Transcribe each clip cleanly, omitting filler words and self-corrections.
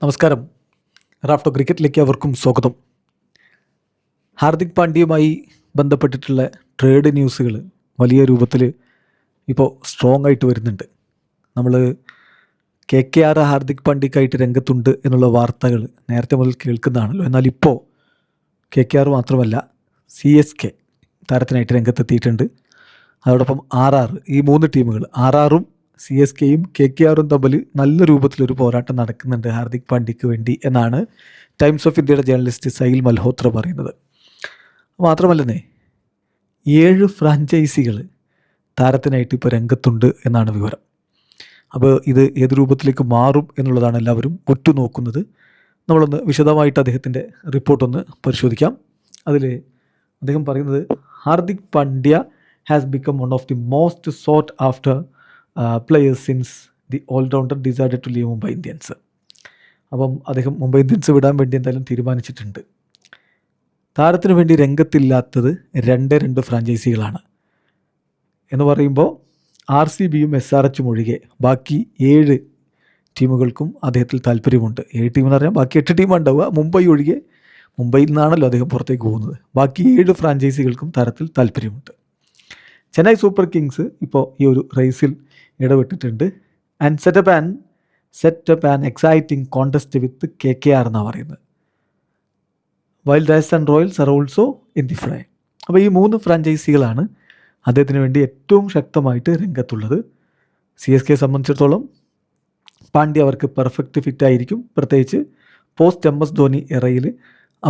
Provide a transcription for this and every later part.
നമസ്കാരം. റാഫ്റ്റോ ക്രിക്കറ്റിലേക്ക് അവർക്കും സ്വാഗതം. ഹാർദിക് പാണ്ഡ്യയുമായി ബന്ധപ്പെട്ടിട്ടുള്ള ട്രേഡ് ന്യൂസുകൾ വലിയ രൂപത്തിൽ ഇപ്പോൾ സ്ട്രോങ് ആയിട്ട് വരുന്നുണ്ട്. നമ്മൾ KKR ഹാർദിക് പാണ്ഡ്യക്കായിട്ട് രംഗത്തുണ്ട് എന്നുള്ള വാർത്തകൾ നേരത്തെ മുതൽ കേൾക്കുന്നതാണല്ലോ. എന്നാൽ ഇപ്പോൾ KKR മാത്രമല്ല, CSK താരത്തിനായിട്ട് രംഗത്തെത്തിയിട്ടുണ്ട്. അതോടൊപ്പം RR, ഈ മൂന്ന് ടീമുകൾ RRും CSKയും KKRും തമ്മിൽ നല്ല രൂപത്തിലൊരു പോരാട്ടം നടക്കുന്നുണ്ട് ഹാർദിക് പാണ്ഡ്യയ്ക്ക് വേണ്ടി എന്നാണ് ടൈംസ് ഓഫ് ഇന്ത്യയുടെ ജേർണലിസ്റ്റ് സൈൽ മൽഹോത്ര പറയുന്നത്. മാത്രമല്ലെന്നേ 7 ഫ്രാഞ്ചൈസികൾ താരത്തിനായിട്ട് ഇപ്പോൾ രംഗത്തുണ്ട് എന്നാണ് വിവരം. അപ്പോൾ ഇത് ഏത് രൂപത്തിലേക്ക് മാറും എന്നുള്ളതാണ് എല്ലാവരും ഉറ്റുനോക്കുന്നത്. നമ്മളൊന്ന് വിശദമായിട്ട് അദ്ദേഹത്തിൻ്റെ റിപ്പോർട്ടൊന്ന് പരിശോധിക്കാം. അതിൽ അദ്ദേഹം പറയുന്നത്, Hardik Pandya has become one of the most sought after players since the all rounder decided to leave Mumbai Indians. അപ്പം അദ്ദേഹം മുംബൈ ഇന്ത്യൻസ് വിടാൻ വേണ്ടി എന്തായാലും തീരുമാനിച്ചിട്ടുണ്ട്. താരത്തിന് വേണ്ടി രംഗത്തില്ലാത്തത് 2 ഫ്രാഞ്ചൈസികളാണ് എന്ന് പറയുമ്പോൾ RCBയും SRHും ഒഴികെ ബാക്കി 7 ടീമുകൾക്കും അദ്ദേഹത്തിൽ താല്പര്യമുണ്ട്. 7 ടീമെന്ന് പറഞ്ഞാൽ ബാക്കി 8 ടീമാണ് ഉണ്ടാവുക. മുംബൈ ഒഴികെ, മുംബൈയിൽ നിന്നാണല്ലോ അദ്ദേഹം പുറത്തേക്ക് പോകുന്നത്. ബാക്കി 7 ഫ്രാഞ്ചൈസികൾക്കും താരത്തിൽ താല്പര്യമുണ്ട്. ചെന്നൈ സൂപ്പർ കിങ്സ് ഇപ്പോൾ ഈ ഒരു റേസിൽ ഇടപെട്ടിട്ടുണ്ട്. And set up an exciting contest with KKR എന്നാണ് പറയുന്നത്. While Rajasthan Royals are also in the fray. അപ്പോൾ ഈ 3 ഫ്രാഞ്ചൈസികളാണ് അദ്ദേഹത്തിന് വേണ്ടി ഏറ്റവും ശക്തമായിട്ട് രംഗത്തുള്ളത്. CSK സംബന്ധിച്ചിടത്തോളം പാണ്ഡ്യ അവർക്ക് പെർഫെക്റ്റ് ഫിറ്റായിരിക്കും. പ്രത്യേകിച്ച് പോസ്റ്റ് MS ധോണി എറയിൽ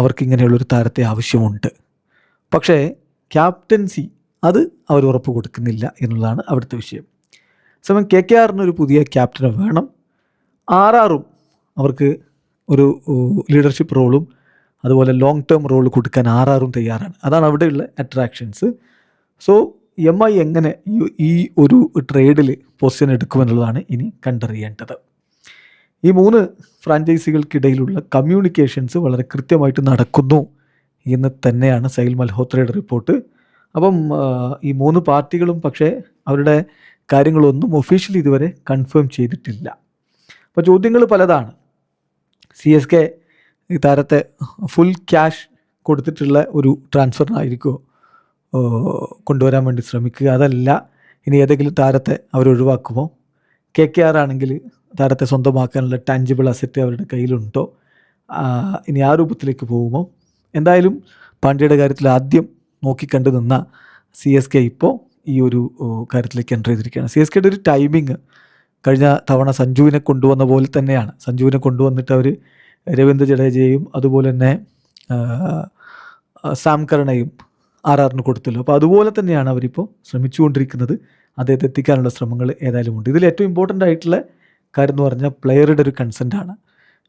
അവർക്ക് ഇങ്ങനെയുള്ളൊരു താരത്തെ ആവശ്യമുണ്ട്. പക്ഷേ ക്യാപ്റ്റൻസി അത് അവർ ഉറപ്പ് കൊടുക്കുന്നില്ല എന്നുള്ളതാണ് അവിടുത്തെ വിഷയം. സമയം KKRനൊരു പുതിയ ക്യാപ്റ്റനെ വേണം. RRും അവർക്ക് ഒരു ലീഡർഷിപ്പ് റോളും അതുപോലെ ലോങ് ടേം റോൾ കൊടുക്കാൻ RRും തയ്യാറാണ്. അതാണ് അവിടെയുള്ള അട്രാക്ഷൻസ്. സോ MI എങ്ങനെ ഈ ഒരു ട്രേഡിൽ പൊസിഷൻ എടുക്കുമെന്നുള്ളതാണ് ഇനി കണ്ടറിയേണ്ടത്. ഈ 3 ഫ്രാഞ്ചൈസികൾക്കിടയിലുള്ള കമ്മ്യൂണിക്കേഷൻസ് വളരെ കൃത്യമായിട്ട് നടക്കുന്നു എന്ന് തന്നെയാണ് സൈൽ മൽഹോത്രയുടെ റിപ്പോർട്ട്. അപ്പം ഈ 3 പാർട്ടികളും പക്ഷേ അവരുടെ കാര്യങ്ങളൊന്നും ഒഫീഷ്യലി ഇതുവരെ കൺഫേം ചെയ്തിട്ടില്ല. അപ്പോൾ ചോദ്യങ്ങൾ പലതാണ്. CSK ഈ താരത്തെ ഫുൾ ക്യാഷ് കൊടുത്തിട്ടുള്ള ഒരു ട്രാൻസ്ഫറിനായിരിക്കുമോ കൊണ്ടുവരാൻ വേണ്ടി ശ്രമിക്കുക? അതല്ല ഇനി ഏതെങ്കിലും താരത്തെ അവരൊഴിവാക്കുമോ? KKR ആണെങ്കിൽ താരത്തെ സ്വന്തമാക്കാനുള്ള ടാഞ്ചിബിൾ അസറ്റ് അവരുടെ കയ്യിലുണ്ടോ? ഇനി ആ രൂപത്തിലേക്ക് പോകുമോ? എന്തായാലും പാണ്ഡ്യയുടെ കാര്യത്തിൽ ആദ്യം നോക്കിക്കണ്ടു നിന്ന CSK ഇപ്പോൾ ഈ ഒരു കാര്യത്തിലേക്ക് എൻ്റർ ചെയ്തിരിക്കുകയാണ്. CSKയുടെ ഒരു ടൈമിങ് കഴിഞ്ഞ തവണ സഞ്ജുവിനെ കൊണ്ടുവന്ന പോലെ തന്നെയാണ്. സഞ്ജുവിനെ കൊണ്ടുവന്നിട്ട് അവർ രവീന്ദ്ര ജഡേജയും അതുപോലെ തന്നെ സാം കർണയും RRന് കൊടുത്തല്ലോ. അപ്പോൾ അതുപോലെ തന്നെയാണ് അവരിപ്പോൾ ശ്രമിച്ചുകൊണ്ടിരിക്കുന്നത്. അദ്ദേഹത്തെ എത്തിക്കാനുള്ള ശ്രമങ്ങൾ ഏതായാലും ഉണ്ട്. ഇതിൽ ഏറ്റവും ഇമ്പോർട്ടൻ്റ് ആയിട്ടുള്ള കാര്യം എന്ന് പറഞ്ഞാൽ പ്ലെയറുടെ ഒരു കൺസെൻറ്റാണ്.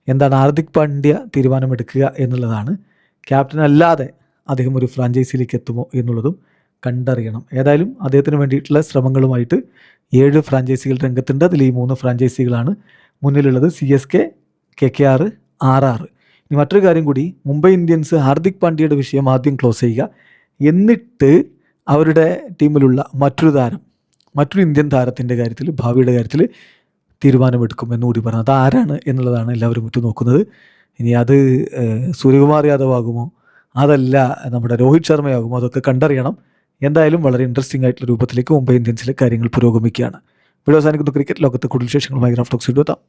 എന്താണ് ഹാർദിക് പാണ്ഡ്യ തീരുമാനമെടുക്കുക എന്നുള്ളതാണ്. ക്യാപ്റ്റൻ അല്ലാതെ അദ്ദേഹം ഒരു ഫ്രാഞ്ചൈസിയിലേക്ക് എത്തുമോ എന്നുള്ളതും കണ്ടറിയണം. ഏതായാലും അദ്ദേഹത്തിന് വേണ്ടിയിട്ടുള്ള ശ്രമങ്ങളുമായിട്ട് 7 ഫ്രാഞ്ചൈസികൾ രംഗത്തുണ്ട്. അതിൽ ഈ 3 ഫ്രാഞ്ചൈസികളാണ് മുന്നിലുള്ളത്: CSK, KKR, RR. ഇനി മറ്റൊരു കാര്യം കൂടി, മുംബൈ ഇന്ത്യൻസ് ഹാർദിക് പാണ്ഡ്യയുടെ വിഷയം ആദ്യം ക്ലോസ് ചെയ്യുക, എന്നിട്ട് അവരുടെ ടീമിലുള്ള മറ്റൊരു ഇന്ത്യൻ താരത്തിൻ്റെ കാര്യത്തിൽ, ഭാവിയുടെ കാര്യത്തിൽ തീരുമാനമെടുക്കും എന്നുകൂടി പറഞ്ഞു. അത് ആരാണ് എന്നുള്ളതാണ് എല്ലാവരും ഉറ്റുനോക്കുന്നത്. ഇനി അത് സൂര്യകുമാർ യാദവ് ആകുമോ, അതല്ല നമ്മുടെ രോഹിത് ശർമ്മയാകുമോ, അതൊക്കെ കണ്ടറിയണം. എന്തായാലും വളരെ ഇൻട്രസ്റ്റിംഗ് ആയിട്ടുള്ള രൂപത്തിലേക്ക് മുംബൈ ഇന്ത്യൻസിലെ കാര്യങ്ങൾ പുരോഗമിക്കുകയാണ്. വീഡിയോ അവസാനിക്കുന്നു. ക്രിക്കറ്റ് ലോകത്ത് കൂടുതൽ വിശേഷങ്ങളുമായി റാഫ്റ്റോക്സ് എത്താം.